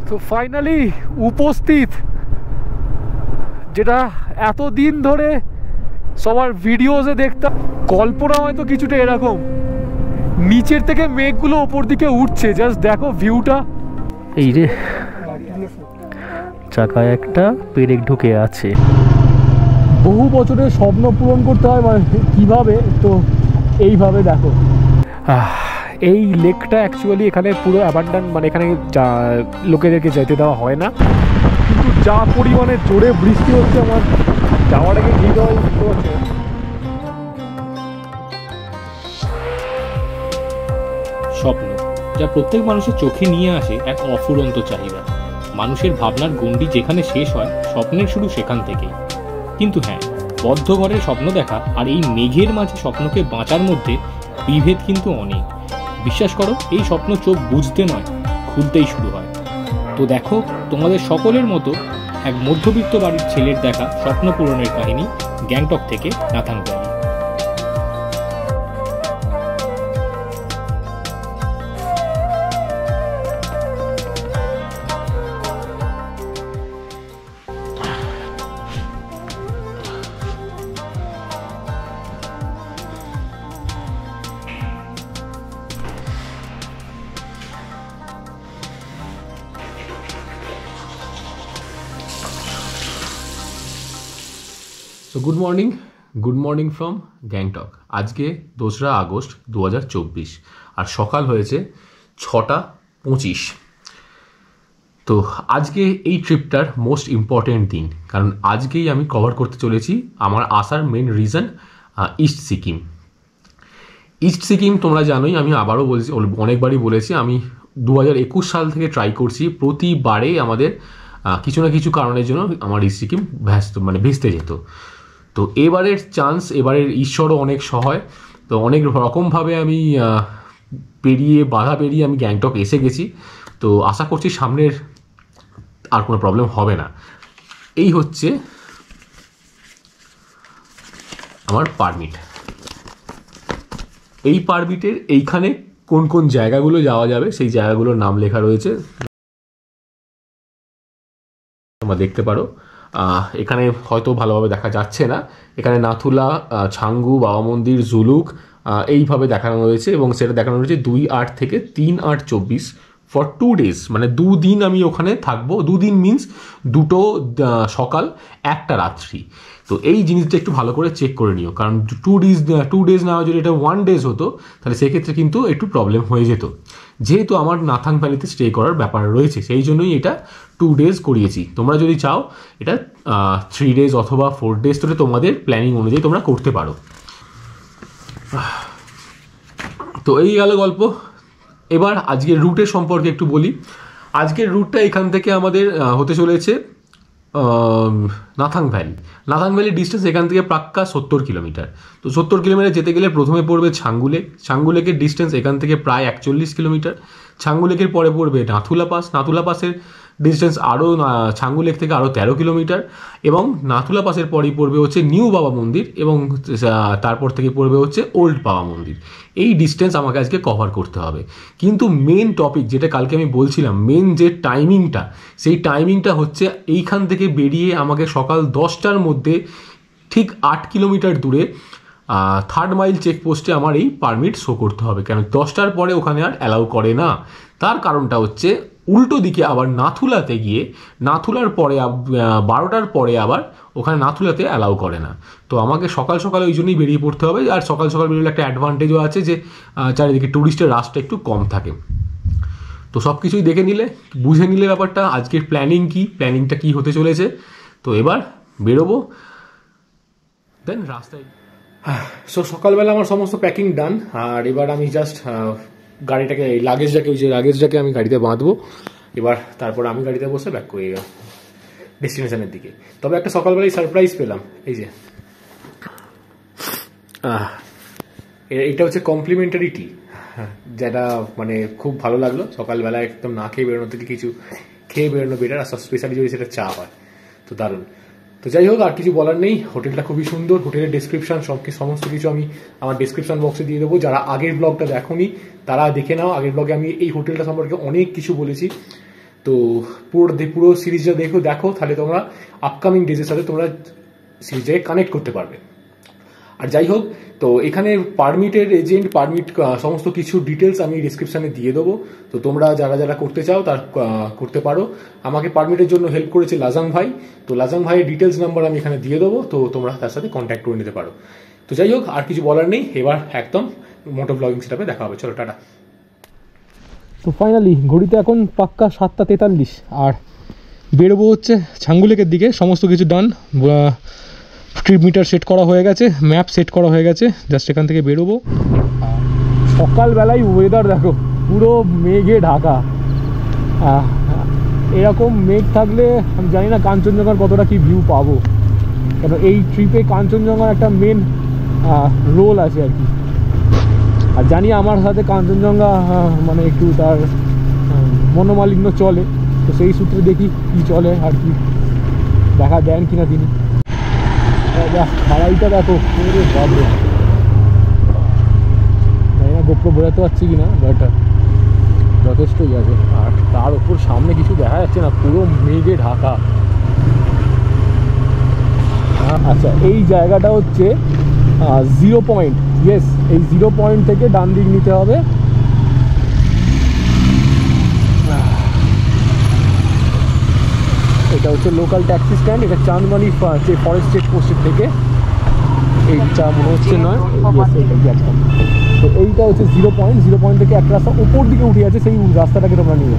তো ফাইনালি উপস্থিত, যেটা এতদিন ধরে সবার ভিডিওসে দেখতাম। কল্পনা হয়তো কিছুটা এরকম, নিচের থেকে মেঘগুলো ওপর দিকে উঠছে, জাস্ট দেখো ভিউটা। এই রে চাকায় একটা পেরেক ঢুকে আছে। বহু বছরের স্বপ্ন পূরণ করতে হয় কিভাবে, তো এইভাবে দেখো। এই লেকটা অ্যাকচুয়ালি এখানে পুরো অ্যাবান্ডান, মানে এখানে লোকেদেরকে যেতে দেওয়া হয় না, কিন্তু যা পরিমাণে জোরে বৃষ্টি হচ্ছে আমার যাওয়ার আগে ভিড় হওয়া বুঝতে পারছে। স্বপ্ন, যা প্রত্যেক মানুষের চোখে নিয়ে আসে এক অফুরন্ত চাহিদা। মানুষের ভাবনার গণ্ডি যেখানে শেষ হয়, স্বপ্নের শুরু সেখান থেকেই। কিন্তু হ্যাঁ, বদ্ধ ঘরের স্বপ্ন দেখা আর এই মেঘের মাঝে স্বপ্নকে বাঁচার মধ্যে বিভেদ কিন্তু অনেক। বিশ্বাস করো, এই স্বপ্ন চোখ বুঝতে নয়, খুলতেই শুরু হয়। তো দেখো, তোমাদের সকলের মতো এক মধ্যবিত্ত বাড়ির ছেলের দেখা স্বপ্ন পূরণের কাহিনী, গ্যাংটক থেকে Nathang valley. So good morning from Gangtok. আজকে 2রা আগস্ট 2024 আর সকাল হয়েছে 6:25। তো আজকে এই ট্রিপটার মোস্ট ইম্পর্টেন্ট দিন, কারণ আজকেই আমি কভার করতে চলেছি আমার আসার মেন রিজন ইস্ট সিকিম। তোমরা জানোই, আমি আবারও বলছি, অনেকবারই বলেছি, আমি 2021 সাল থেকে ট্রাই করছি। প্রতিবারেই আমাদের কিছু না কিছু কারণের জন্য আমার ইস্ট সিকিম ভেস্তে যেত। তো এবারের চান্স, এবারের ঈশ্বরও অনেক সহায়। তো অনেক রকমভাবে আমি বাধা পেরিয়ে আমি গ্যাংটক এসে গেছি। তো আশা করছি সামনের আর কোনো প্রবলেম হবে না। এই হচ্ছে আমার পারমিট। এই পারমিটের এইখানে কোন কোন জায়গাগুলো যাওয়া যাবে সেই জায়গাগুলোর নাম লেখা রয়েছে, তোমরা দেখতে পারো। এখানে হয়তো ভালোভাবে দেখা যাচ্ছে না, এখানে নাথুলা, ছাঙ্গু, বাবা মন্দির, জুলুক এইভাবে দেখানো রয়েছে, এবং সেটা দেখানো রয়েছে 2/8 থেকে 3/8/24 ফর 2 days, মানে 2 দিন আমি ওখানে থাকবো। 2 দিন মিনস 2টো সকাল 1টা রাত্রি। তো এই জিনিসটা একটু ভালো করে চেক করে নিও, কারণ 2 days না, যদি এটা 1 days হতো তাহলে সেক্ষেত্রে কিন্তু একটু প্রবলেম হয়ে যেত। যেহেতু আমার নাথাং ভ্যালিতে স্টে করার ব্যাপার রয়েছে, সেই জন্যই এটা 2 days করিয়েছি। তোমরা যদি চাও এটা 3 days অথবা 4 days ধরে তোমাদের প্ল্যানিং অনুযায়ী তোমরা করতে পারো। তো এই গেল গল্প। এবার আজকের রুটের সম্পর্কে একটু বলি। আজকের রুটটা এখান থেকে আমাদের হতে চলেছে নাথাং ভ্যালি ডিস্টেন্স এখান থেকে পাক্কা 70 কিলোমিটার। তো 70 কিলোমিটার যেতে গেলে প্রথমে পড়বে ছাঙ্গু লেকের ডিস্টেন্স এখান থেকে প্রায় 41 কিলোমিটার। ছাঙ্গু লেকের পরে পড়বে নাথুলা পাসের ডিস্টেন্স আরও ছাঙ্গু লেক থেকে আরও 13 কিলোমিটার, এবং নাথুলা পাসের পরেই পড়বে হচ্ছে নিউ বাবা মন্দির, এবং তারপর থেকে পড়বে হচ্ছে ওল্ড বাবা মন্দির। এই ডিস্টেন্স আমাকে আজকে কভার করতে হবে। কিন্তু মেন টপিক যেটা কালকে আমি বলছিলাম, মেন যে টাইমিংটা, সেই টাইমিংটা হচ্ছে এইখান থেকে বেরিয়ে আমাকে সকাল 10টার মধ্যে ঠিক 8 কিলোমিটার দূরে 3rd মাইল চেকপোস্টে আমার এই পারমিট শো করতে হবে। কেন 10টার পরে ওখানে আর অ্যালাউ করে না, তার কারণটা হচ্ছে উল্টো দিকে আবার নাথুলাতে গিয়ে নাথুলার পরে 12টার পরে আবার ওখানে নাথুলাতে অ্যালাউ করে না। তো আমাকে সকাল সকাল ওই জন্যই বেরিয়ে পড়তে হবে। আর সকাল সকাল বেরিয়ে একটা অ্যাডভান্টেজও আছে যে চারিদিকে ট্যুরিস্টের রাশটা একটু কম থাকে। তো সব কিছুই দেখে নিলে, বুঝে নিলে ব্যাপারটা, আজকের প্ল্যানিংটা কী হতে চলেছে। তো এবার বেরোবো, দেন রাস্তায়। সো সকালবেলা আমার সমস্ত প্যাকিং ডান, আর এবার আমি জাস্ট গাড়িটাকে, এই লাগেজটাকে আমি গাড়িতে বাঁধবো। এবার তারপর আমি গাড়িতে বসে ব্যাক করে ডেস্টিনেশনের দিকে। তবে একটা সকালবেলায় সারপ্রাইজ পেলাম। এই যে এটা হচ্ছে কমপ্লিমেন্টারি টি, যেটা মানে খুব ভালো লাগলো। সকালবেলা একদম না খেয়ে বেরোনো থেকে কিছু খেয়ে বেরোনো বেটার, আর স্পেশালি যদি সেটা চা হয় তো দারুণ। তো যাই হোক, আর কিছু বলার নেই। হোটেলটা খুবই সুন্দর। হোটেলের ডেসক্রিপশন সমস্ত কিছু আমি আমার ডেসক্রিপশন বক্সে দিয়ে দেবো। যারা আগের ব্লগটা দেখোনি তারা দেখে নাও। আগের ব্লগে আমি এই হোটেলটা সম্পর্কে অনেক কিছু বলেছি। তো তো পুরো সিরিজটা দেখো তাহলে তোমরা আপকামিং ডেজের সাথে তোমরা সিরিজটাকে কানেক্ট করতে পারবে। আর যাই হোক, তো এখানে পারমিটের এজেন্ট, পারমিট সমস্ত কিছু ডিটেলস আমি ডিসক্রিপশানে দিয়ে দেবো। তো তোমরা যারা করতে চাও তার করতে পারো। আমাকে পারমিটের জন্য হেল্প করেছে লাজাং ভাই। তো লাজাং ভাইয়ের ডিটেলস নাম্বার আমি এখানে দিয়ে দেবো, তো তোমরা তার সাথে কন্ট্যাক্ট করে নিতে পারো। তো যাই হোক, আর কিছু বলার নেই, এবার একদম মোটো ব্লগিং সেটআপে দেখা হবে। চলো, টাটা। তো ফাইনালি ঘড়িতে এখন পাক্কা 7:43 আর বেরোবো হচ্ছে ছাঙ্গু লেকের দিকে। সমস্ত কিছু ডান, ট্রিপ মিটার সেট করা হয়ে গেছে, ম্যাপ সেট করা হয়ে গেছে, জাস্ট এখান থেকে বেরোবো। সকালবেলায় ওয়েদার দেখো, পুরো মেঘে ঢাকা। এরকম মেঘ থাকলে আমি জানি না কাঞ্চনজঙ্ঘার কতটা কি ভিউ পাবো, কেন এই ট্রিপে কাঞ্চনজঙ্ঘার একটা মেন রোল আছে আর কি। আর জানি আমার সাথে কাঞ্চনজঙ্ঘা মানে একটু তার মনোমালিন্য চলে, তো সেই সূত্রে দেখি কি চলে আর কি, দেখা দেন কিনা তিনি। খাড়াইটা দেখো, জানি না গোপ্রো বোঝাতে পারছি কিনা, বাট যথেষ্টই আছে। আর তার উপর সামনে কিছু দেখা যাচ্ছে না, পুরো মেঘে ঢাকা। আচ্ছা, এই জায়গাটা হচ্ছে 0 পয়েন্ট। ইয়েস, এই 0 পয়েন্ট থেকে ডান দিক নিতে হবে। এটা হচ্ছে লোকাল ট্যাক্সি স্ট্যান্ড। এটা চাঁদমানি যে ফরেস্ট চেকপোস্টের থেকে এইটা মনে হচ্ছে নয়, একদম। তো এইটা হচ্ছে 0 পয়েন্ট। 0 পয়েন্ট থেকে একটা রাস্তা উপর দিকে উঠে আছে, সেই রাস্তাটাকে তোমরা নিয়ে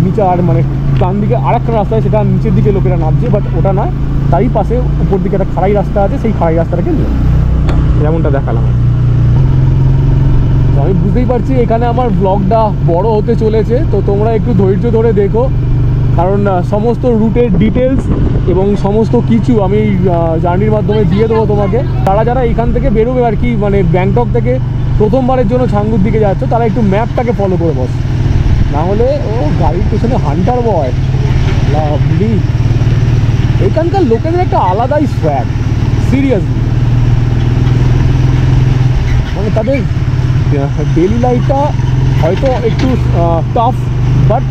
নিচে। আর মানে ডান দিকে আর একটা রাস্তা, সেটা নিচের দিকে লোকেরা নামছে, বাট ওটা নয়, তারই পাশে উপর দিকে একটা খাড়াই রাস্তা আছে, সেই খাড়াই রাস্তাটাকে নিয়ে যেমনটা দেখালাম। তো আমি বুঝতেই পারছি এখানে আমার ব্লগটা বড় হতে চলেছে, তো তোমরা একটু ধৈর্য ধরে দেখো, কারণ সমস্ত রুটের ডিটেলস এবং সমস্ত কিছু আমি জার্নির মাধ্যমে দিয়ে দেবো তোমাকে। যারা এখান থেকে বেরোবে আর কি, মানে ব্যাংকক থেকে প্রথমবারের জন্য ছাঙ্গুর দিকে যাচ্ছ, তারা একটু ম্যাপটাকে ফলো করে বস, না হলে ও গাড়ির পেছনে হান্টার বয় লাভলি। এখানকার লোকেদের একটা আলাদাই সোয়াগ, সিরিয়াসলি। মানে তাদের ডেলি লাইফটা হয়তো একটু টাফ, বাট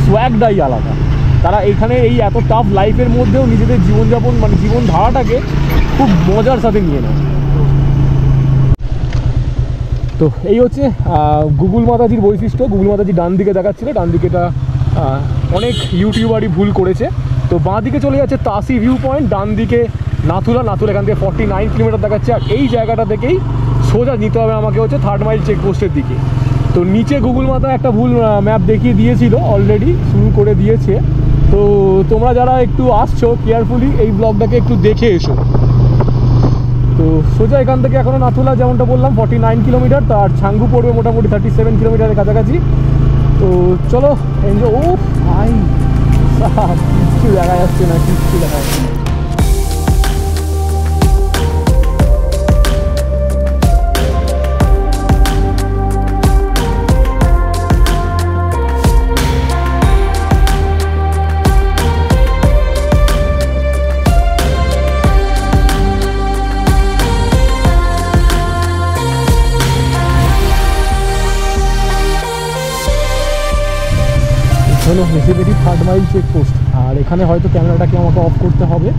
সোয়াগটাই আলাদা। তারা এখানে এই এত টাফ লাইফের মধ্যেও নিজেদের জীবনযাপন মানে জীবনধারাটাকে খুব মজার সাথে নিয়ে নেয়। তো এই হচ্ছে গুগল মাতাজির বৈশিষ্ট্য। গুগল মাতাজি ডান দিকে দেখাচ্ছিল, ডান দিকে এটা অনেক ইউটিউবারই ভুল করেছে। তো বাঁ দিকে চলে যাচ্ছে তাসি ভিউ পয়েন্ট, ডান দিকে নাথুলা এখান থেকে 49 কিলোমিটার দেখাচ্ছে। আর এই জায়গাটা থেকেই সোজা নিতে হবে আমাকে হচ্ছে 3rd মাইল চেকপোস্টের দিকে। তো নিচে গুগল মাতা একটা ভুল ম্যাপ দেখিয়ে দিয়েছিল, অলরেডি শুরু করে দিয়েছে। তো তোমরা যারা একটু আসছো কেয়ারফুলি এই ব্লগটাকে একটু দেখে এসো। তো সোজা এখান থেকে এখনও নাথুলা যেমনটা বললাম 49 কিলোমিটার, তার ছাঙ্গু পড়বে মোটামুটি 37 কিলোমিটারের কাছাকাছি। তো চলো এনজয়। ও ভাই কিচ্ছু দেখা যাচ্ছে না, কিচ্ছু দেখা যাচ্ছে না। হলো মেসেবেরি 3rd মাইল চেকপোস্ট। আর এখানে হয়তো ক্যামেরাটাকে আমাকে অফ করতে হবে,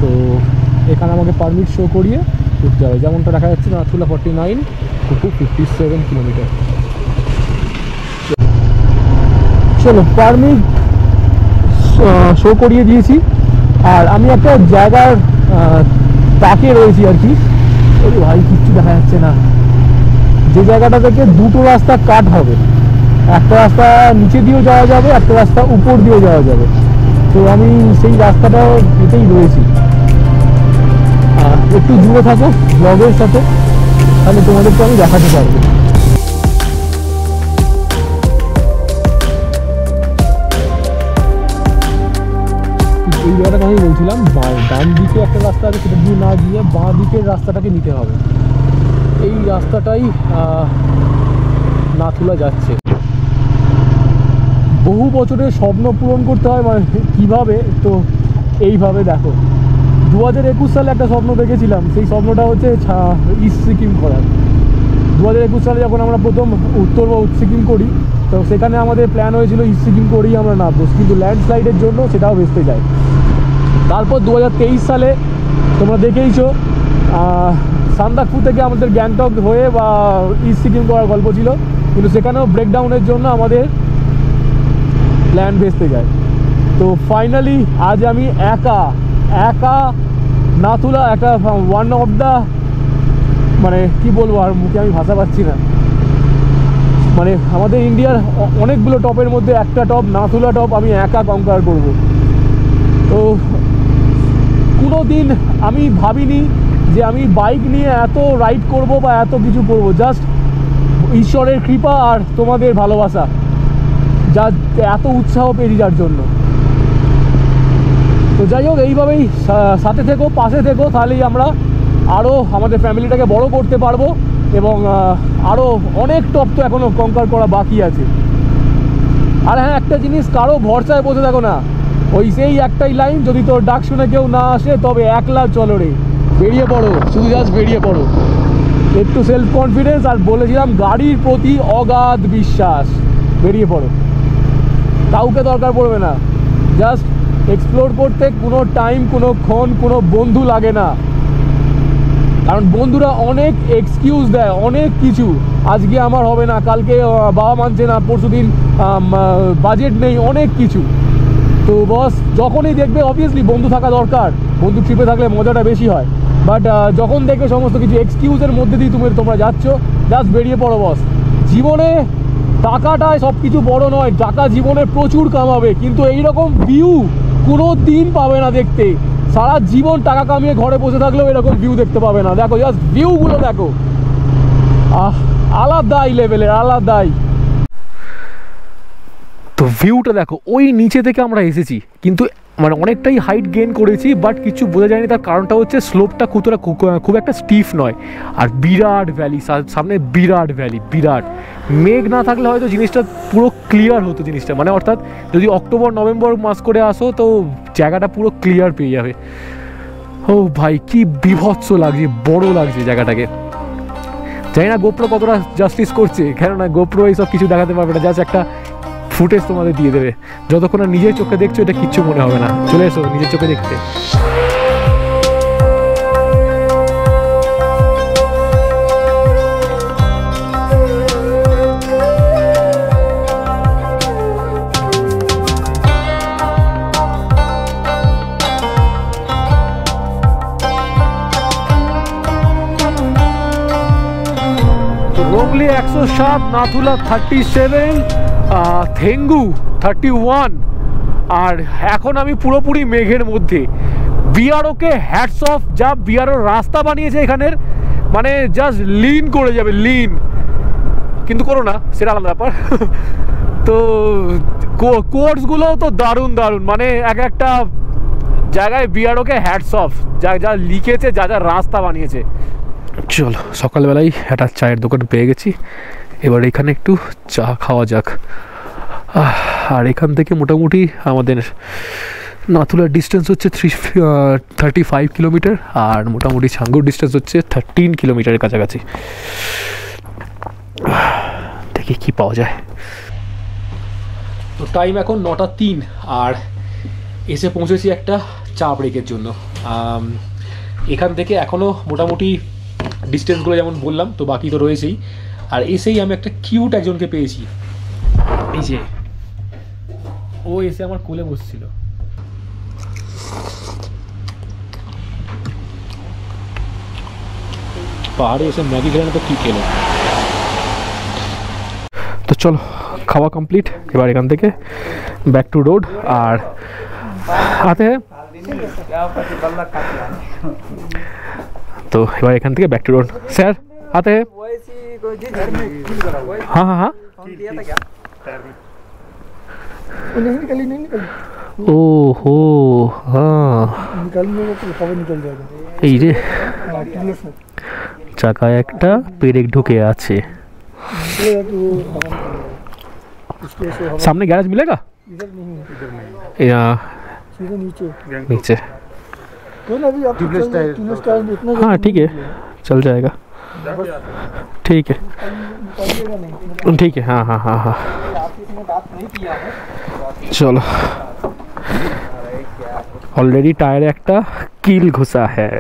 তো এখানে আমাকে পারমিট শো করিয়ে করতে হবে। যেমনটা দেখা যাচ্ছে নাথুলা 49 টু 57 কিলোমিটার। চলো, পারমিট শো করিয়ে দিয়েছি। আর আমি একটা জায়গার তাকে রয়েছি আর কি। ওরে ভাই কিচ্ছু দেখা যাচ্ছে না। যে জায়গাটা থেকে দুটো রাস্তা কাট হবে, একটা রাস্তা নিচে দিয়েও যাওয়া যাবে, একটা রাস্তা উপর দিয়েও যাওয়া যাবে। তো আমি সেই রাস্তাটা এতেই রয়েছি। একটু দূরে থাকো ব্লগের সাথে, তাহলে তোমাদেরকে আমি দেখাতে পারবো। এই জায়গাটা আমি বলছিলাম, ডান দিকে একটা রাস্তা আছে, সেটা দিয়ে না গিয়ে বাঁ দিকের রাস্তাটাকে নিতে হবে। এই রাস্তাটাই নাথুলা যাচ্ছে। বহু বছরের স্বপ্ন পূরণ করতে হয় মানে কীভাবে, তো এইভাবে দেখো 2021 সালে একটা স্বপ্ন দেখেছিলাম, সেই স্বপ্নটা হচ্ছে ইস্ট সিকিম করার। 2021 সালে যখন আমরা প্রথম উত্তর বা সিকিম করি, তো সেখানে আমাদের প্ল্যান হয়েছিল ইস্ট সিকিম করেই আমরা নামবো, কিন্তু ল্যান্ডস্লাইডের জন্য সেটাও ভেস্তে যায়। তারপর 2023 সালে তোমরা দেখেইছো সান্দাকফু থেকে আমাদের গ্যাংটক হয়ে বা ইস্ট সিকিম করার গল্প ছিল, কিন্তু সেখানেও ব্রেকডাউনের জন্য আমাদের প্ল্যান ভেস্তে যায়। তো ফাইনালি আজ আমি একা নাথুলা, একটা ওয়ান অফ দ্য, মানে কি বলবো, আর মুখে আমি ভাষা পাচ্ছি না, মানে আমাদের ইন্ডিয়ার অনেকগুলো টপের মধ্যে একটা টপ নাথুলা টপ আমি একা কনকার করব। তো কোনো দিন আমি ভাবিনি যে আমি বাইক নিয়ে এত রাইড করব বা এত কিছু করব, জাস্ট ঈশ্বরের কৃপা আর তোমাদের ভালোবাসা, যা এত উৎসাহ পেয়ে যার জন্য। তো যাই হোক, এইভাবেই সাথে থেকো, পাশে থেকো, তাহলেই আমরা আরও আমাদের ফ্যামিলিটাকে বড় করতে পারবো এবং আরও অনেক টপ তো এখনও কনকার করা বাকি আছে। আর হ্যাঁ, একটা জিনিস, কারো ভরসায় বসে থাকো না, ওই সেই একটাই লাইন, যদি তোর ডাক শুনে কেউ না আসে তবে একলা চলো রে, বেরিয়ে পড়ো, শুধু জাস্ট বেরিয়ে পড়ো, একটু সেলফ কনফিডেন্স আর বলেছিলাম গাড়ির প্রতি অগাধ বিশ্বাস, বেরিয়ে পড়ো, কাউকে দরকার পড়বে না, জাস্ট এক্সপ্লোর করতে কোনো টাইম, কোনো ক্ষণ, কোনো বন্ধু লাগে না, কারণ বন্ধুরা অনেক এক্সকিউজ দেয়, অনেক কিছু, আজকে আমার হবে না, কালকে বাবা মানছে না, পরশুদিন বাজেট নেই, অনেক কিছু। তো বস যখনই দেখবে, অবভিয়াসলি বন্ধু থাকা দরকার, বন্ধু ট্রিপে থাকলে মজাটা বেশি হয়, বাট যখন দেখবে সমস্ত কিছু এক্সকিউজের মধ্যে দিয়ে তোমরা যাচ্ছ, জাস্ট বেরিয়ে পড়ো বস। জীবনে টাকাটায় সব কিছু বড় নয়, টাকা জীবনে প্রচুর কামাবে, কিন্তু এইরকম ভিউ কোনো দিন পাবে না দেখতে, সারা জীবন টাকা কামিয়ে ঘরে বসে থাকলেও এরকম ভিউ দেখতে পাবে না। দেখো জাস্ট ভিউগুলো দেখো, আলাদাই লেভেলের, আলাদাই। তো ভিউটা দেখো, ওই নিচে থেকে আমরা এসেছি, কিন্তু মানে অনেকটাই হাইট গেইন করেছি, বাট কিছু বোঝা যায়নি। তার কারণটা হচ্ছে স্লোপটা খুব একটা স্টিফ নয়, আর বিরাট ভ্যালি সামনে, বিরাট ভ্যালি, বিরাট। মেঘ না থাকলে হয়তো জিনিসটা পুরো ক্লিয়ার হতো জিনিসটা, মানে অর্থাৎ যদি অক্টোবর নভেম্বর মাস করে আসো তো জায়গাটা পুরো ক্লিয়ার পেয়ে যাবে। ও ভাই, কি বিভৎস লাগছে, বড় লাগছে জায়গাটাকে। জানি না গোপ্রো কতটা জাস্টিস করছে, কেননা গোপ্রো এইসব কিছু দেখাতে পারবে না, জাস্ট একটা ফুটেজ তোমাদের দিয়ে দেবে। যতক্ষণ না নিজের চোখে দেখছো এটা কিচ্ছু মনে হবে না। চলে এসো নিজের চোখে দেখতে। রোগলি 107, নাথুলা 37, থেঙ্গু 31, আর এখন আমি পুরোপুরি মেঘের মধ্যে। বিআরওকে হ্যাটস অফ, যা বিআরও রাস্তা বানিয়েছে এখানের, মানে জাস্ট লিন করে যাবে, লিন, কিন্তু করো না, সেটা আলাদা ব্যাপার। তো কোর্সগুলোও তো দারুণ দারুণ, মানে এক একটা জায়গায় বিআরওকে হ্যাটস অফ, যা যা লিখেছে, যা যা রাস্তা বানিয়েছে। চলো, সকালবেলায় একটা চায়ের দোকান পেয়ে গেছি, এবার এখানে একটু চা খাওয়া যাক। আর এখান থেকে মোটামুটি আমাদের নাথুলার ডিস্টেন্স হচ্ছে 35 কিলোমিটার, আর মোটামুটি ছাঙ্গুর ডিস্টেন্স হচ্ছে 13 কিলোমিটারের কাছাকাছি। দেখি কি পাওয়া যায়। তো টাইম এখন 9:03, আর এসে পৌঁছেছি একটা চা ব্রেকের জন্য। এখান থেকে এখনও মোটামুটি ডিস্টেন্সগুলো যেমন বললাম, তো বাকি তো রয়েছেই। আর এসেই আমি একটা কিউট একজনকে পেয়েছি, এই যে ও এসে আমার কোলে বসছিল। পাহাড়ে এসে ম্যাগি খেলে না তো কি খেলো। তো চলো, খাওয়া কমপ্লিট, এবার এখান থেকে ব্যাক টু রোড। আর আতে तो এবার এখান থেকে ব্যাক টু রোড। স্যার आते हैं? हाँ हाँ हाँ, नहीं निकली। ओहो हाँ, निकलने में तो खबर निकल जाएगा। এই রে চাকায় একটা পেরেক ঢুকে আছে। सामने गैरेज मिलेगा? इधर नहीं, सीधे नीचे नीचे। तो ना अभी आप हाँ ठीक है, चल जाएगा। ठीक है निकालिएगा नहीं, ठीक है, हाँ हाँ हाँ हाँ, आपके इसमें बात नहीं किया है। चलो। অলরেডি টায়ারে একটা কিল ঘুষা হ্যাঁ।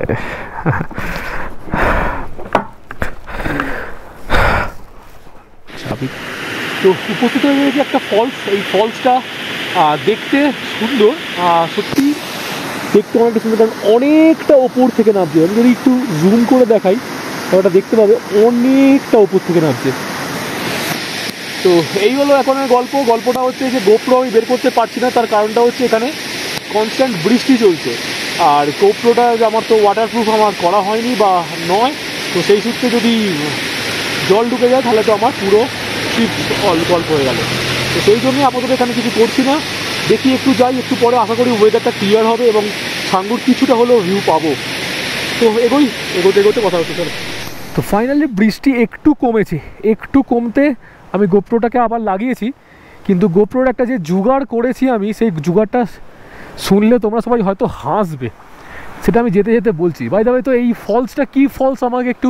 তো উপস্থিত হয়ে গেছে একটা ফলস। এই ফলসটা দেখতে সুন্দর, সত্যি দেখতে অনেকটা সুন্দর, কারণ অনেকটা ওপর থেকে নামছে। আমি যদি একটু জুম করে দেখাই ওটা দেখতে পাবে অনেকটা ওপর থেকে নামছে। তো এই হলো এখনের গল্পটা হচ্ছে যে গোপ্রো আমি বের করতে পারছি না, তার কারণটা হচ্ছে এখানে কনস্ট্যান্ট বৃষ্টি চলছে, আর গোপ্রোটা আমার তো ওয়াটারপ্রুফ আমার করা হয়নি বা নয়, তো সেই সূত্রে যদি জল ঢুকে যায় তাহলে তো আমার পুরো ট্রিপ গল্প হয়ে গেল। তো সেই জন্যই আপাতত এখানে কিছু করছি না, দেখি একটু যাই, একটু পরে আশা করি ওয়েদারটা ক্লিয়ার হবে এবং ছাঙ্গুর কিছুটা হলেও ভিউ পাবো। তো এগোতে কথা হচ্ছে। চলো, তো ফাইনালি বৃষ্টি একটু কমেছে, একটু কমতে আমি গোপ্রোটাকে আবার লাগিয়েছি, কিন্তু গোপ্রোর একটা যে জুগাড় করেছি আমি, সেই জুগাড়টা শুনলে তোমরা সবাই হয়তো হাসবে, সেটা আমি যেতে যেতে বলছি। বাই দ্য ওয়ে, তো এই ফলসটা কি ফলস আমাকে একটু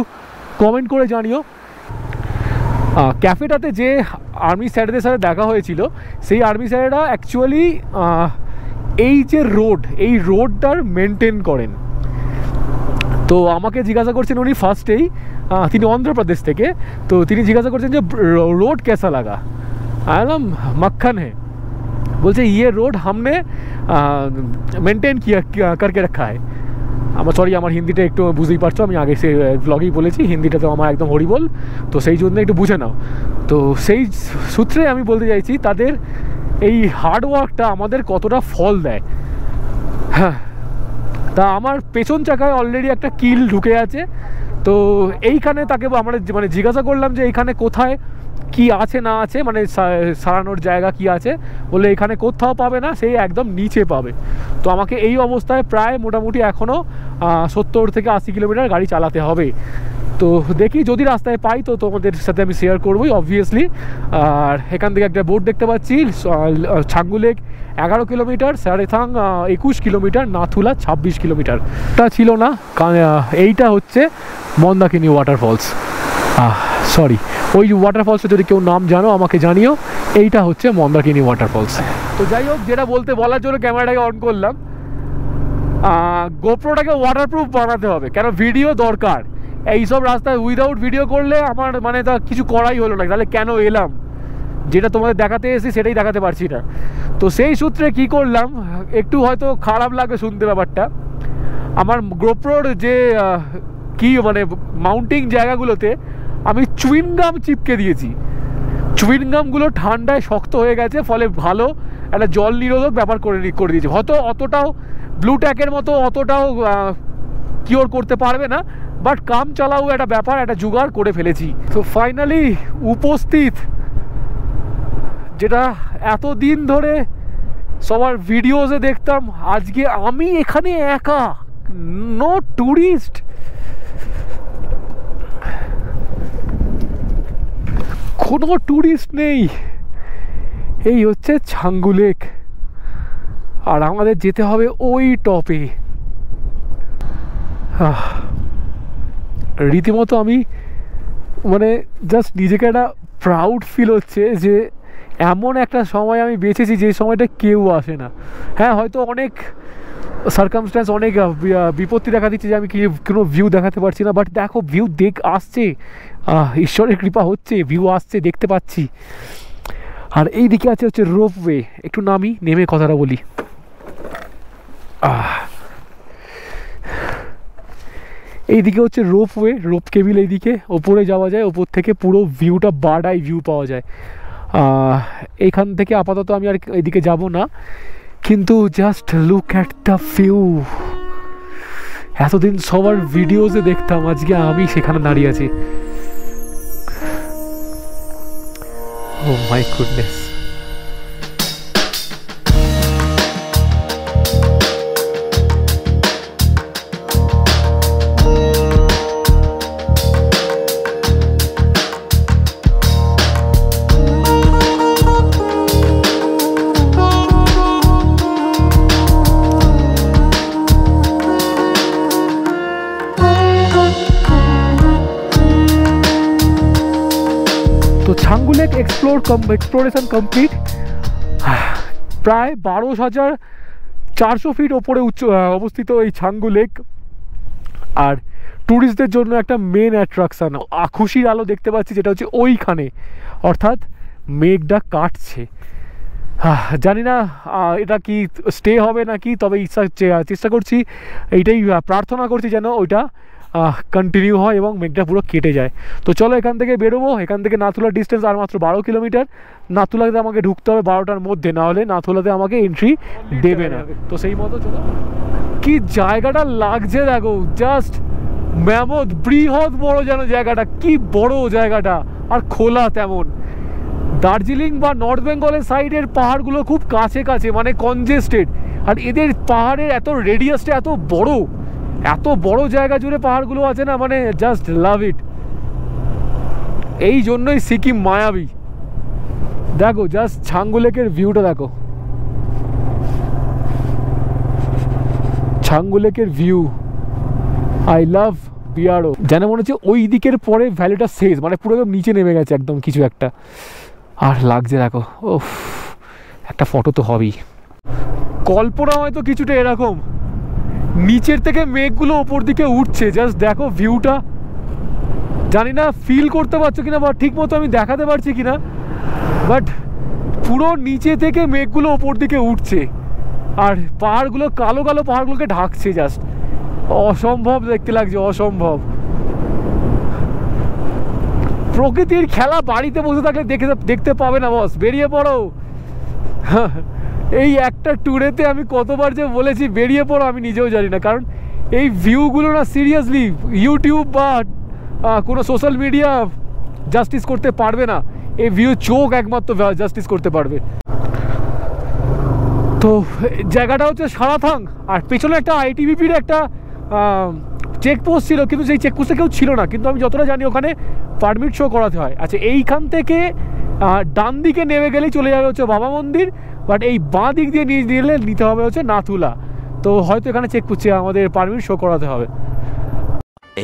কমেন্ট করে জানিও। ক্যাফেটাতে যে আর্মি স্যারেদের সাথে দেখা হয়েছিল, সেই আর্মি স্যারেরা অ্যাকচুয়ালি এই যে এই রোডটার মেনটেন করেন। তো আমাকে জিজ্ঞাসা করছেন উনি ফার্স্টেই, তিনি অন্ধ্রপ্রদেশ থেকে, তো তিনি জিজ্ঞাসা করছেন যে रोड कैसा लगा। आलम मक्खन है, बोलते ये रोड हमने मेंटेन किया करके रखा है। আমার সরি, আমার হিন্দিটা একটু বুঝতেই পারছো, আমি আগে সে ব্লগেই বলেছি হিন্দিটা তো আমার একদম হরিবল, তো সেই জন্য একটু বুঝে নাও। তো সেই সূত্রে আমি বলতে চাইছি তাদের এই হার্ডওয়ার্কটা আমাদের কতটা ফল দেয়। হ্যাঁ, তা আমার পেছন চাকায় অলরেডি একটা কিল ঢুকে আছে। তো এইখানে তাকে আমরা মানে জিজ্ঞাসা করলাম যে এইখানে কোথায় কি আছে না আছে, মানে সারানোর জায়গা কি আছে, বলে এখানে কোথাও পাবে না, সেই একদম নিচে পাবে। তো আমাকে এই অবস্থায় প্রায় মোটামুটি এখনও 70 থেকে 80 কিলোমিটার গাড়ি চালাতে হবে। তো দেখি যদি রাস্তায় পাই তো তোমাদের সাথে আমি শেয়ার করবোই অবভিয়াসলি। আর এখান থেকে একটা বোর্ড দেখতে পাচ্ছি, Changu lake 11 kilometre, Sherathang 21 kilometre, Nathu La 26 kilometre. তা ছিল না, কারণ এইটা হচ্ছে মন্দাকিনী ওয়াটারফলস। সরি, ওই ওয়াটারফলসটা যদি কেউ নাম জানো আমাকে জানিও, এইটা হচ্ছে মন্দাকিনী ওয়াটারফলস। তো যাই হোক, যেটা বলার জন্য ক্যামেরাটাকে অন করলাম, গোপ্রোটাকে ওয়াটারপ্রুফ বানাতে হবে, কেন ভিডিও দরকার। এইসব রাস্তায় উইদাউট ভিডিও করলে আমার মানে তা কিছু করাই হলো না, তাহলে কেন এলাম, যেটা তোমাদের দেখাতে এসেছি সেটাই দেখাতে পারছি না। তো সেই সূত্রে কি করলাম, একটু হয়তো খারাপ লাগবে শুনতে ব্যাপারটা, আমার গোপ্রোর যে কি মানে মাউন্টিং জায়গাগুলোতে আমি চুইনগাম চিপকে দিয়েছি। চুইনগামগুলো ঠান্ডায় শক্ত হয়ে গেছে, ফলে ভালো একটা জল নিরোধক ব্যাপার করে দিয়েছি। হয়তো অতটাও ব্লু ট্যাকের মতো অতটাও কিওর করতে পারবে না, বাট কাম চালাও একটা ব্যাপার, একটা জুগাড় করে ফেলেছি। তো ফাইনালি উপস্থিত, যেটা এতদিন ধরে সবার ভিডিওসে দেখতাম, আজকে আমি এখানে একা, নো ট্যুরিস্ট, কোনো ট্যুরিস্ট নেই। এই হচ্ছে ছাঙ্গু লেক, আর আমাদের যেতে হবে ওই টপে। রীতিমতো আমি মানে জাস্ট নিজেকে একটা প্রাউড ফিল হচ্ছে যে এমন একটা সময় আমি বেঁচেছি যে সময়টা কেউ আসে না। হ্যাঁ, হয়তো অনেক সার্কামস্ট্যান্স, অনেক বিপত্তি দেখা দিচ্ছে যে আমি কোনো ভিউ দেখাতে পারছি না, বাট দেখো ভিউ আসছে, ঈশ্বরের কৃপা হচ্ছে, ভিউ আসছে, দেখতে পাচ্ছি। আর এই দিকে হচ্ছে রোপওয়ে, একটু নেমে কথাটা বলি। এইদিকে হচ্ছে রোপওয়ে, রোপ কেবিল, এইদিকে ওপরে যাওয়া যায়, ওপর থেকে পুরো ভিউটা বার্ড আই ভিউ পাওয়া যায়। এইখান থেকে আপাতত আমি আর এইদিকে যাব না, কিন্তু just look at the view. এতদিন সবার ভিডিওসে দেখতাম, আজকে আমি সেখানে দাঁড়িয়ে আছি। ও মাই গুডনেস। Exploration complete. প্রায় 12,400 ফিট ওপরে অবস্থিত এই ছাঙ্গু লেক, আর ট্যুরিস্টদের জন্য একটা মেন অ্যাট্রাকশান। খুশির আলো দেখতে পাচ্ছি যেটা হচ্ছে ওইখানে, অর্থাৎ মেঘটা কাটছে। জানি না এটা কি স্টে হবে নাকি, তবে চেষ্টা করছি, এইটাই প্রার্থনা করছি যেন ওইটা কন্টিনিউ হয় এবং মেঘটা পুরো কেটে যায়। তো চলো এখান থেকে বেরোবো। এখান থেকে নাথুলার ডিস্টেন্স আর মাত্র 12 কিলোমিটার। নাথুলাতে আমাকে ঢুকতে হবে 12টার মধ্যে, না হলে নাথুলাতে আমাকে এন্ট্রি দেবে না। তো সেই মতো চলো। কি জায়গাটা লাগছে দেখো, জাস্ট ম্যামথ, বৃহৎ বড় যেন জায়গাটা, কি বড় জায়গাটা, আর খোলা তেমন। দার্জিলিং বা নর্থ বেঙ্গলের সাইডের পাহাড়গুলো খুব কাছে কাছে, মানে কনজেস্টেড, আর এদের পাহাড়ের এত রেডিয়াসটা এত বড় জায়গা জুড়ে পাহাড়গুলো আছে না, মানে জাস্ট লাভ ইট। এই জন্যই সিকিম মায়াবী। দেখো জাস্ট ছাঙ্গু লেকের ভিউটা দেখো, ছাঙ্গু লেকের ভিউ। I love বিয়ারো। যেন মনে হচ্ছে ওই দিকের পরে ভ্যালিটা শেষ, মানে পুরো নিচে নেমে গেছে একদম কিছু একটা, আর লাগছে দেখো। ওফ, একটা ফটো তো হবেই। কল্পনা হয়তো কিছুটা এরকম, নিচের থেকে মেঘগুলো ওপর দিকে উঠছে, জাস্ট দেখো ভিউটা। জানি না ফিল করতে পারছো কিনা বা ঠিক মতো আমি দেখাতে পারছি কিনা, বাট পুরো নিচে থেকে মেঘগুলো ওপর দিকে উঠছে, আর পাহাড়গুলো কালো কালো পাহাড়গুলোকে ঢাকছে। জাস্ট অসম্ভব দেখতে লাগছে, অসম্ভব। প্রকৃতির খেলা বাড়িতে বসে থাকলে দেখতে পাবে না বস, বেরিয়ে পড়ো। এই একটা ট্যুরেতে আমি কতবার যে বলেছি বেরিয়ে পড়ো, আমি নিজেও জানি না। কারণ এই ভিউগুলো না সিরিয়াসলি ইউটিউব বা কোনো সোশ্যাল মিডিয়া জাস্টিস করতে পারবে না। এই ভিউ চোখ একমাত্র জাস্টিস করতে পারবে। তো জায়গাটা হচ্ছে সারাথাং, আর পেছনে একটা আইটিবিপির একটা চেকপোস্ট ছিল, কিন্তু সেই চেকপোস্টে কেউ ছিল না, কিন্তু আমি যতটা জানি ওখানে পারমিট শো করাতে হয়। আচ্ছা, এইখান থেকে ডান দিকে নেমে গেলেই চলে যাবে হচ্ছে বাবা মন্দির, বাট এই বাঁ দিক দিয়ে নিতে হবে হচ্ছে নাথুলা। তো হয়তো এখানে আমাদের পারমিট শো করাতে হবে।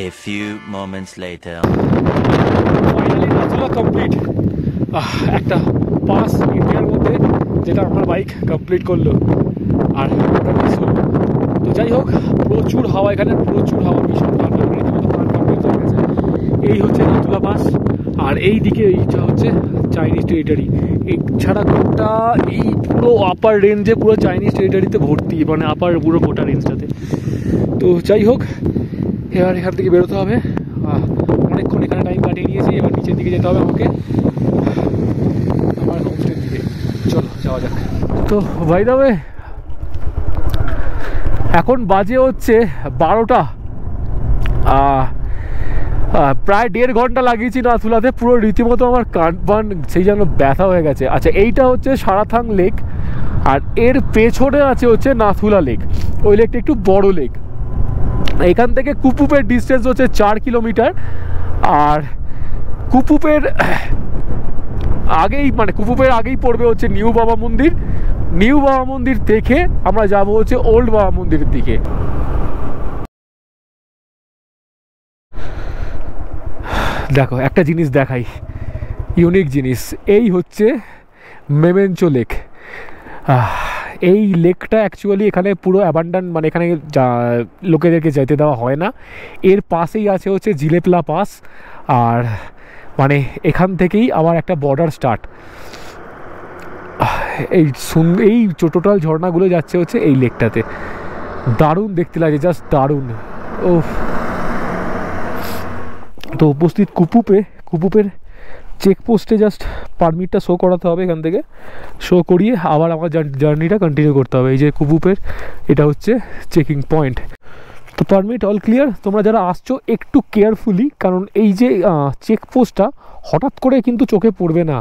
A few moments later. Finally Nathula complete. একটা পাস ইন্ডিয়ার মধ্যে, যেটা আমার বাইক কমপ্লিট করলো, আর ওটা মিস হলো। তো যাই হোক, প্রচুর হাওয়া এখানে, প্রচুর হাওয়া, ভীষণ ঠান্ডা, রীতিমতো প্রাণ কমপ্লিট হয়ে গেছে। এই হচ্ছে নাথুলা পাস, আর এই দিকে এইটা হচ্ছে চাইনিজ টেরিটরি। এছাড়া গোটা এই পুরো আপার রেঞ্জে পুরো চাইনিজ টেরিটরিতে ভর্তি, মানে আপার পুরো গোটা রেঞ্জটাতে। তো যাই হোক, এবার এখান থেকে বেরোতে হবে। অনেকক্ষণ এখানে টাইম কাটিয়ে নিয়েছি, এবার নিচের দিকে যেতে হবে আমাকে, আমার হোমস্টের দিকে। চলো যাওয়া যাক। তো ভাই দাবে এখন বাজে হচ্ছে 12টা। প্রায় 1.5 ঘন্টা লাগিয়েছি নাথুলাতে, পুরো রীতিমতো আমার কান পান সেই জন্য ব্যথা হয়ে গেছে। আচ্ছা, এইটা হচ্ছে সারাথাং লেক, আর এর পেছনে আছে হচ্ছে নাথুলা লেক। ওই লেকটা একটু বড় লেক। এখান থেকে কুপুপের ডিস্টেন্স হচ্ছে 4 কিলোমিটার, আর কুপুপের আগেই পড়বে হচ্ছে নিউ বাবা মন্দির। নিউ বাবা মন্দির দেখে আমরা যাব হচ্ছে ওল্ড বাবা মন্দিরের দিকে। দেখো একটা জিনিস দেখাই, ইউনিক জিনিস। এই হচ্ছে মেমেঞ্চো লেক। এই লেকটা অ্যাকচুয়ালি এখানে পুরো অ্যাবান্ডান, মানে এখানে লোকেদেরকে যেতে দেওয়া হয় না। এর পাশেই আছে হচ্ছে জিলেপলা পাস, আর মানে এখান থেকেই আবার একটা বর্ডার স্টার্ট। এই টোটাল ঝর্ণাগুলো যাচ্ছে হচ্ছে এই লেকটাতে। দারুণ দেখতে লাগে, জাস্ট দারুণ। ও তো উপস্থিত কুপুপের চেকপোস্টে জাস্ট পারমিটটা শো করাতে হবে। এখান থেকে শো করিয়ে আবার আমার জার্নিটা কন্টিনিউ করতে হবে। এই যে কুপুপের এটা হচ্ছে চেকিং পয়েন্ট। তো পারমিট অল ক্লিয়ার। তোমরা যারা আসছো একটু কেয়ারফুলি, কারণ এই যে চেকপোস্টটা হঠাৎ করে কিন্তু চোখে পড়বে না।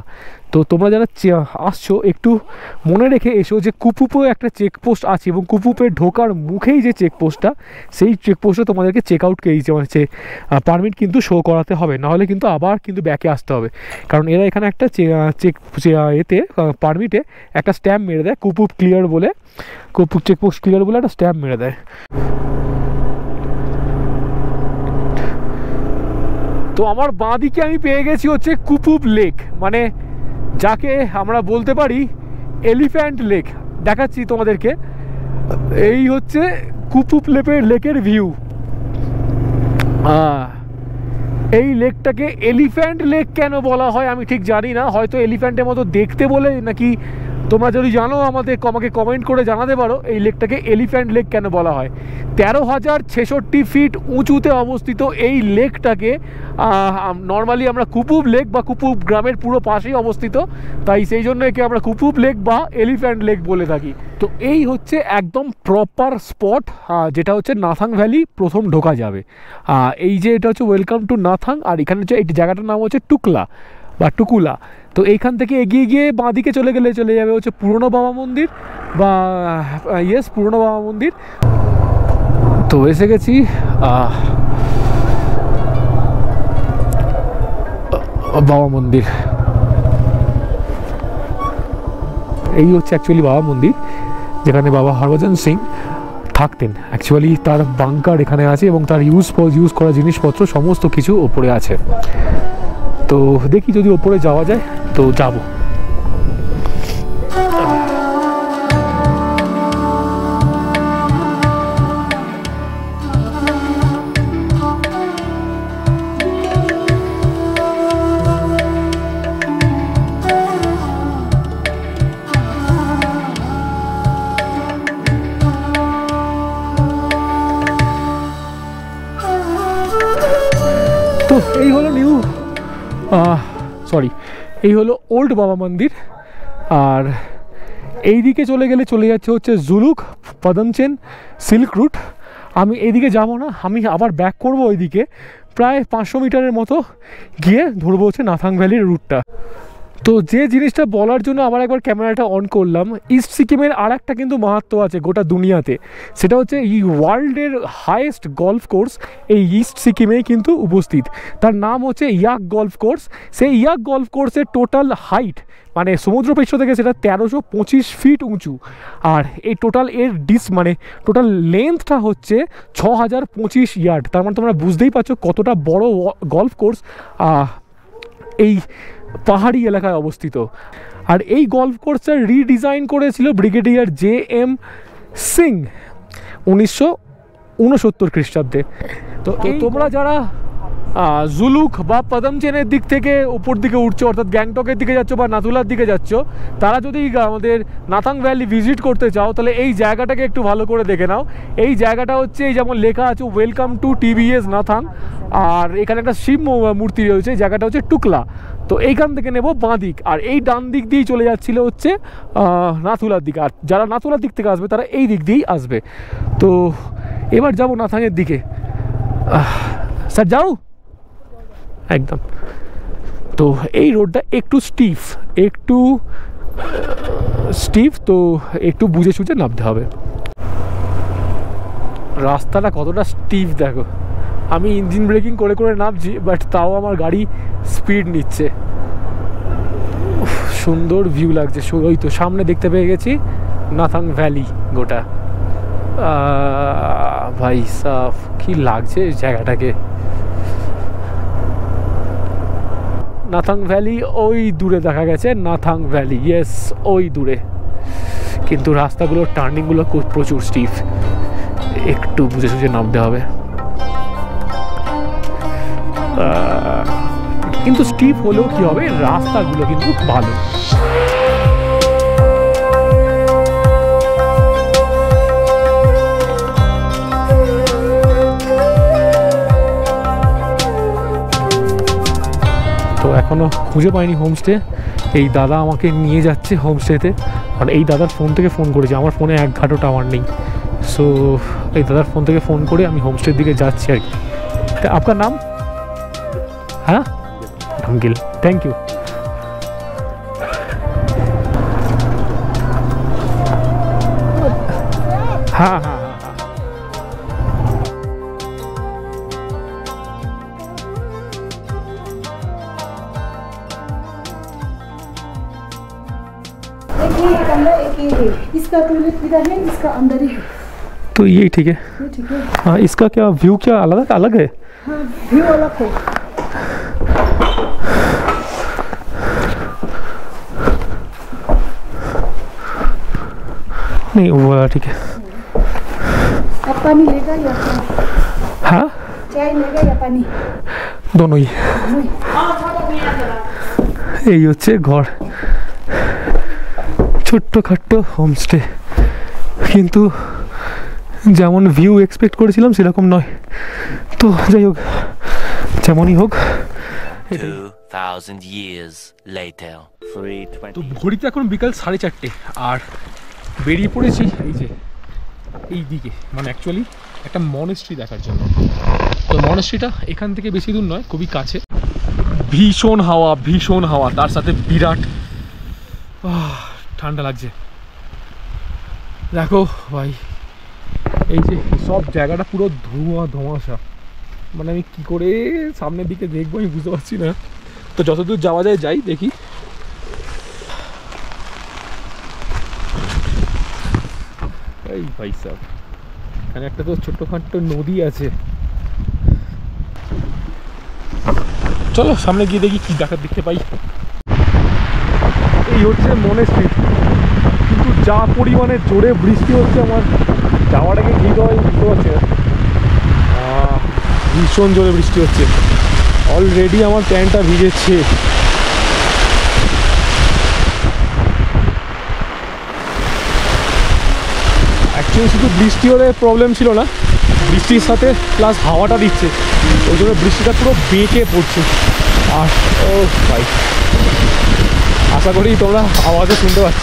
তো তোমরা যারা আসছো একটু মনে রেখে এসো যে কুপুপেও একটা চেকপোস্ট আছে, এবং কুপুপে ঢোকার মুখেই যে চেকপোস্টটা, সেই চেকপোস্টে তোমাদেরকে চেক আউট পারমিট কিন্তু শো করাতে হবে, নাহলে কিন্তু আবার কিন্তু ব্যাকে আসতে হবে। কারণ এরা এখানে একটা পারমিটে একটা স্ট্যাম্প মেরে দেয়, কুপুপ ক্লিয়ার বলে, কুপুপ চেকপোস্ট ক্লিয়ার বলে একটা স্ট্যাম্প মেরে দেয়। তো আমার বাঁ দিকে আমি পেয়ে গেছি হচ্ছে কুপুপ লেক, মানে যাকে আমরা বলতে পারি এলিফ্যান্ট লেক। দেখাচ্ছি তোমাদেরকে, এই হচ্ছে কুপুপ লেকের ভিউ। এই লেকটাকে এলিফ্যান্ট লেক কেন বলা হয় আমি ঠিক জানি না, হয়তো এলিফ্যান্টের মতো দেখতে বলে নাকি, তোমরা যদি জানো আমাকে কমেন্ট করে জানাতে পারো এই লেকটাকে এলিফ্যান্ট লেক কেন বলা হয়। 13,066 ফিট উঁচুতে অবস্থিত এই লেকটাকে নর্মালি আমরা কুপুপ লেক বা কুপুপ গ্রামের পুরো পাশেই অবস্থিত, তাই সেই জন্য একে আমরা কুপুপ লেক বা এলিফ্যান্ট লেক বলে থাকি। তো এই হচ্ছে একদম প্রপার স্পট, যেটা হচ্ছে নাথাং ভ্যালি প্রথম ঢোকা যাবে। এই যে এটা হচ্ছে ওয়েলকাম টু নাথাং, আর এখানে হচ্ছে এই জায়গাটার নাম হচ্ছে টুকলা বা টুকুলা। তো এইখান থেকে এগিয়ে গিয়ে বাঁদিকে চলে যাবে হচ্ছে পুরনো বাবা মন্দির বা পুরনো বাবা মন্দির। তো এসে গেছি বাবা মন্দির। এই হচ্ছে অ্যাকচুয়ালি বাবা মন্দির যেখানে বাবা হরভজন সিং থাকতেন। অ্যাকচুয়ালি তার বাংকার এখানে আছে এবং তার ইউজ করা জিনিসপত্র সমস্ত কিছু ওপরে আছে। তো দেখি যদি ওপরে যাওয়া যায় তো যাব। তো এই হলো এই হলো ওল্ড বাবা মন্দির। আর এই দিকে চলে যাচ্ছে হচ্ছে জুলুক পদমচেন সিল্ক রুট। আমি এইদিকে যাব না, আমি আবার ব্যাক করব ওইদিকে, প্রায় 500 মিটারের মতো গিয়ে ধরবো হচ্ছে নাথাং ভ্যালির রুটটা। তো যে জিনিসটা বলার জন্য আবার একবার ক্যামেরাটা অন করলাম, ইস্ট সিকিমের আর একটা কিন্তু মাহাত্ম্য আছে গোটা দুনিয়াতে, সেটা হচ্ছে এই ওয়ার্ল্ডের হাইয়েস্ট গলফ কোর্স এই ইস্ট সিকিমেই কিন্তু উপস্থিত। তার নাম হচ্ছে ইয়াক গলফ কোর্স। সেই ইয়াক গলফ কোর্সের টোটাল হাইট মানে সমুদ্রপৃষ্ঠ থেকে সেটা 1325 ফিট উঁচু, আর এই টোটাল এর টোটাল লেন্থটা হচ্ছে 6025 ইয়ার্ড। তার মানে তোমরা বুঝতেই পারছো কতটা বড় গলফ কোর্স এই পাহাড়ি এলাকায় অবস্থিত। আর এই গলফ কোর্সটা রিডিজাইন করেছিল ব্রিগেডিয়ার JM সিং 1969 খ্রিস্টাব্দে। তো তোমরা যারা জুলুক বা পদমচেনের দিক থেকে উপর দিকে উঠছো, অর্থাৎ গ্যাংটকের দিকে যাচ্ছ বা নাথুলার দিকে যাচ্ছ, তারা যদি আমাদের নাথাং ভ্যালি ভিজিট করতে চাও তাহলে এই জায়গাটাকে একটু ভালো করে দেখে নাও। এই জায়গাটা হচ্ছে এই যেমন লেখা আছে ওয়েলকাম টু TBS নাথাং, আর এখানে একটা শিব মূর্তি রয়েছে, জায়গাটা হচ্ছে টুকলা। তো এইখান থেকে নেব বাঁ দিক, আর এই ডান দিক দিয়েই চলে যাচ্ছিল হচ্ছে নাথুলার দিকে। আর যারা নাথুলার দিক থেকে আসবে তারা এই দিক দিয়েই আসবে। তো এবার যাব নাথাংয়ের দিকে। স্যার যাও একদম। তো এই রোডটা একটু স্টিফ, তো একটু বুঝে সুঝে নামতে হবে। রাস্তাটা কতটা স্টিফ দেখো, আমি ইঞ্জিন ব্রেকিং করে নামছি, বাট তাও আমার গাড়ি স্পিড নিচ্ছে। সুন্দর ভিউ লাগছে। ওই তো সামনে দেখতে পেয়ে গেছি নাথাং ভ্যালি গোটা। ভাই সাফ কি লাগছে এই জায়গাটাকে। নাথাং ভ্যালি ওই দূরে দেখা গেছে, নাথাং ভ্যালি ইয়েস ওই দূরে, কিন্তু রাস্তাগুলোর টার্নিংগুলো প্রচুর স্টিফ, একটু বুঝে সুঝে নামতে হবে। কিন্তু স্টিফ হলেও কি হবে, রাস্তাগুলো কিন্তু ভালো। তো এখনো খুঁজে পাইনি হোমস্টে। এই দাদা আমাকে নিয়ে যাচ্ছে হোমস্টেতে, আর এই দাদার ফোন থেকে ফোন করেছে, আমার ফোনে 1 ঘাটও টাওয়ার নেই। সো এই দাদার ফোন থেকে ফোন করে আমি হোমস্টের দিকে যাচ্ছি আর কি। তা আপনার নাম? হ্যাঁ ঢঙ্গিল, থ্যাংক ইউ। হ্যাঁ হ্যাঁ হ্যাঁ হ্যাঁ। इसका टॉयलेट इधर है, इसका अंदर ही है। तो ये ठीक है। ठीक है। हाँ, इसका क्या व्यू क्या अलग है? हाँ व्यू अलग है। नहीं वो वाला ठीक है। अब पानी लेगा या चाय? हाँ चाय लेगा या पानी? दोनों ही। এই হচ্ছে ঘর, ছোট্টখাট্ট হোমস্টে, কিন্তু যেমন ভিউ এক্সপেক্ট করেছিলাম সেরকম নয়। তো যাই হোক, যেমনই হোক। 2000 years later. 3:20. তো ঘড়িতে এখন বিকাল 4:30 আর বেরিয়ে পড়েছি এই যে এই দিকে, মানে অ্যাকচুয়ালি একটা মনেস্ট্রি দেখার জন্য। তো মনেস্ট্রিটা এখান থেকে বেশি দূর নয়, খুবই কাছে। ভীষণ হাওয়া, তার সাথে বিরাট ঠান্ডা লাগছে। দেখো ভাই, এই যে সব জায়গাটা পুরো ধোঁয়াশা, মানে আমি কি করে সামনের দিকে দেখবো আমি বুঝতে পারছি না। তো যতদূর যাওয়া যায় যাই, দেখি। এই ভাই সাহেব, এখানে একটা তো ছোট্টখাট্ট নদী আছে। চলো সামনে গিয়ে দেখি কি দেখতে পাই। এই হচ্ছে মনেস্ট্রি, কিন্তু যা পরিমাণে জোরে বৃষ্টি হচ্ছে আমার যাওয়াটাকে কি হয় বুঝতে পারছি না। ভীষণ জোরে বৃষ্টি হচ্ছে, অলরেডি আমার প্যান্টটা ভিজেছে। অ্যাকচুয়ালি শুধু বৃষ্টি হলে প্রবলেম ছিল না, বৃষ্টির সাথে প্লাস হাওয়াটা দিচ্ছে, ওই জন্য বৃষ্টিটা পুরো বেঁকে পড়ছে। আর ও ভাই, আশা করি তোমরা আওয়াজও শুনতে পাচ্ছ।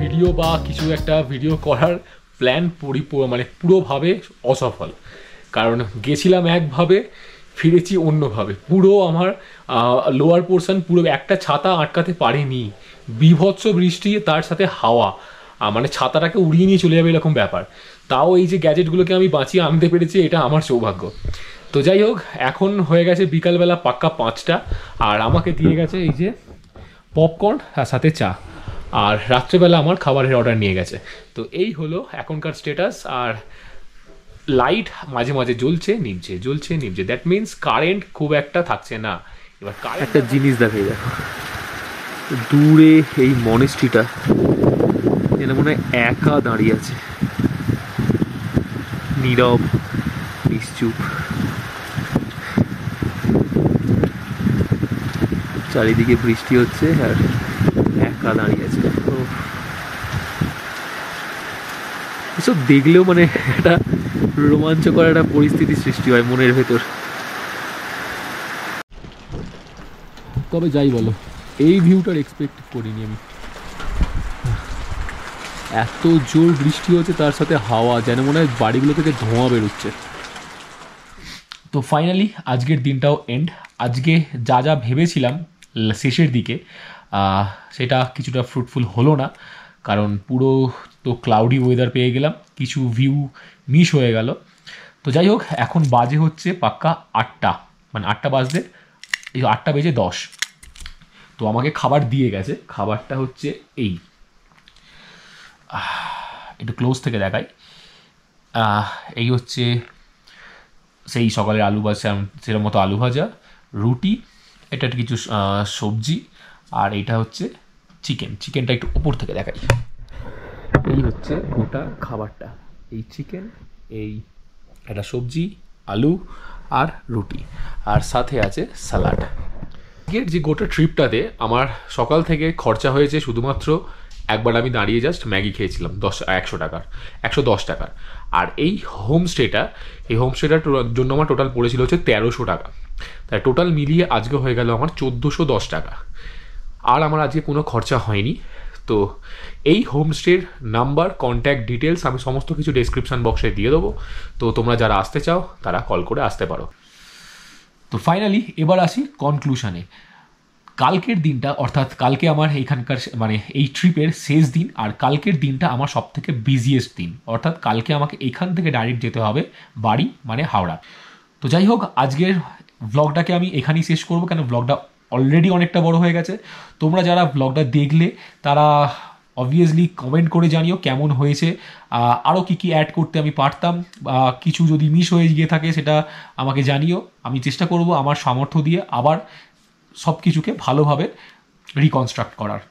ভিডিও বা কিছু একটা ভিডিও করার প্ল্যান মানে পুরোভাবে অসফল, কারণ গেছিলাম একভাবে, ফিরেছি অন্যভাবে। পুরো আমার লোয়ার পোর্শন পুরো একটা ছাতা আটকাতে পারেনি, বিভৎস বৃষ্টি তার সাথে হাওয়া, মানে ছাতাটাকে উড়িয়ে নিয়ে চলে যাবে এরকম ব্যাপার। তাও এই যে গ্যাজেটগুলোকে আমি বাঁচিয়ে আনতে পেরেছি, এটা আমার সৌভাগ্য। তো যাই হোক, এখন হয়ে গেছে বিকালবেলা পাক্কা 5টা, আর আমাকে দিয়ে গেছে এই যে পপকর্ন আর সাথে চা, আর রাত্রেবেলা আমার খাবারের অর্ডার নিয়ে গেছে। তো এই হলো এখনকার স্ট্যাটাস। আর লাইট মাঝে মাঝে জ্বলছে নিভছে, দ্যাট মিনস কারেন্ট খুব একটা থাকছে না। এবার একটা জিনিস দেখাই, দেখো দূরে এই মনেস্ট্রিটা যেন মনে হয় একা দাঁড়িয়ে আছে, নীরব নিশ্চুপ, চারিদিকে বৃষ্টি হচ্ছে আর একা দাঁড়িয়ে আছে। তো এসব দেখলেও মানে একটা রোমাঞ্চকর একটা পরিস্থিতি সৃষ্টি হয় মনের ভেতর। তবে যাই বলো, এই ভিউটার এক্সপেক্ট করিনি আমি। এত জোর বৃষ্টি হচ্ছে, তার সাথে হাওয়া, যেন মনে হয় বাড়িগুলো থেকে ধোঁয়া বেরোচ্ছে। তো ফাইনালি আজকের দিনটাও এন্ড। আজকে যা যা ভেবেছিলাম শেষের দিকে, সেটা কিছুটা ফ্রুটফুল হলো না, কারণ পুরো তো ক্লাউডি ওয়েদার পেয়ে গেলাম, কিছু ভিউ মিস হয়ে গেল। তো যাই হোক, এখন বাজে হচ্ছে পাক্কা 8টা, মানে 8টা বাজতে এই 8টা বেজে 10। তো আমাকে খাবার দিয়ে গেছে, খাবারটা হচ্ছে এই, একটু ক্লোজ থেকে দেখাই। এই হচ্ছে সেই সকালের আলু ভাজা, সেরকম মতো আলু ভাজা, রুটি, এটা কিছু সবজি, আর এটা হচ্ছে চিকেনটা একটু উপর থেকে দেখাই। এই হচ্ছে গোটা খাবারটা, এই চিকেন, এই একটা সবজি, আলু আর রুটি, আর সাথে আছে স্যালাড। যে গোটা ট্রিপটাতে আমার সকাল থেকে খরচা হয়েছে শুধুমাত্র একবার আমি দাঁড়িয়ে জাস্ট ম্যাগি খেয়েছিলাম 110 টাকার। আর এই হোমস্টেটার জন্য আমার টোটাল পড়েছিল হচ্ছে 1300 টাকা। তাই টোটাল মিলিয়ে আজকে হয়ে গেল আমার 1410 টাকা। আর আমার আজকে কোনো খরচা হয়নি। তো এই হোমস্টের নাম্বার, কন্ট্যাক্ট ডিটেলস আমি সমস্ত কিছু ডেসক্রিপশন বক্সে দিয়ে দেবো। তো তোমরা যারা আসতে চাও তারা কল করে আসতে পারো। তো ফাইনালি এবার আসি কনক্লুশনে। কালকের দিনটা, অর্থাৎ কালকে আমার এইখানকার মানে এই ট্রিপের শেষ দিন, আর কালকের দিনটা আমার সব থেকে বিজিয়েস্ট দিন, অর্থাৎ কালকে আমাকে এখান থেকে ডাইরেক্ট যেতে হবে বাড়ি, মানে হাওড়া। তো যাই হোক, আজকের ব্লগটাকে আমি এখানেই শেষ করবো, কেন ব্লগটা অলরেডি অনেকটা বড় হয়ে গেছে। তোমরা যারা ব্লগটা দেখলে তারা অবভিয়াসলি কমেন্ট করে জানিও কেমন হয়েছে, আরও কী কী অ্যাড করতে আমি পারতাম, কিছু যদি মিস হয়ে গিয়ে থাকে সেটা আমাকে জানিও। আমি চেষ্টা করব আমার সামর্থ্য দিয়ে আবার সব কিছুকে ভালোভাবে রিকনস্ট্রাক্ট করার।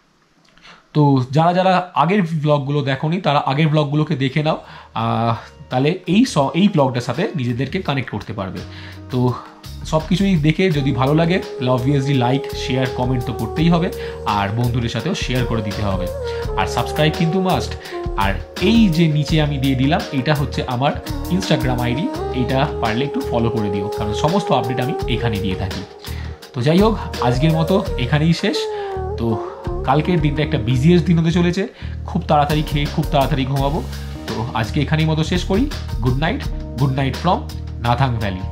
তো যারা যারা আগের ব্লগগুলো দেখোনি তারা আগের ব্লগগুলোকে দেখে নাও, তাহলে এই ব্লগটার সাথে নিজেদেরকে কানেক্ট করতে পারবে। তো সব কিছুই দেখে যদি ভালো লাগে তাহলে অবভিয়াসলি লাইক, শেয়ার, কমেন্ট তো করতেই হবে, আর বন্ধুদের সাথেও শেয়ার করে দিতে হবে, আর সাবস্ক্রাইব কিন্তু মাস্ট। আর এই যে নিচে আমি দিয়ে দিলাম, এটা হচ্ছে আমার ইনস্টাগ্রাম আইডি, এইটা পারলে একটু ফলো করে দিও, কারণ সমস্ত আপডেট আমি এখানে দিয়ে থাকি। তো যাই হোক, আজকের মতো এখানেই শেষ। তো কালকের দিনটা একটা বিজিয়েস্ট দিন হতে চলেছে, খুব তাড়াতাড়ি খেয়ে খুব তাড়াতাড়ি ঘুমাবো। তো আজকে এখানেই মতো শেষ করি। Good night from Nathang valley.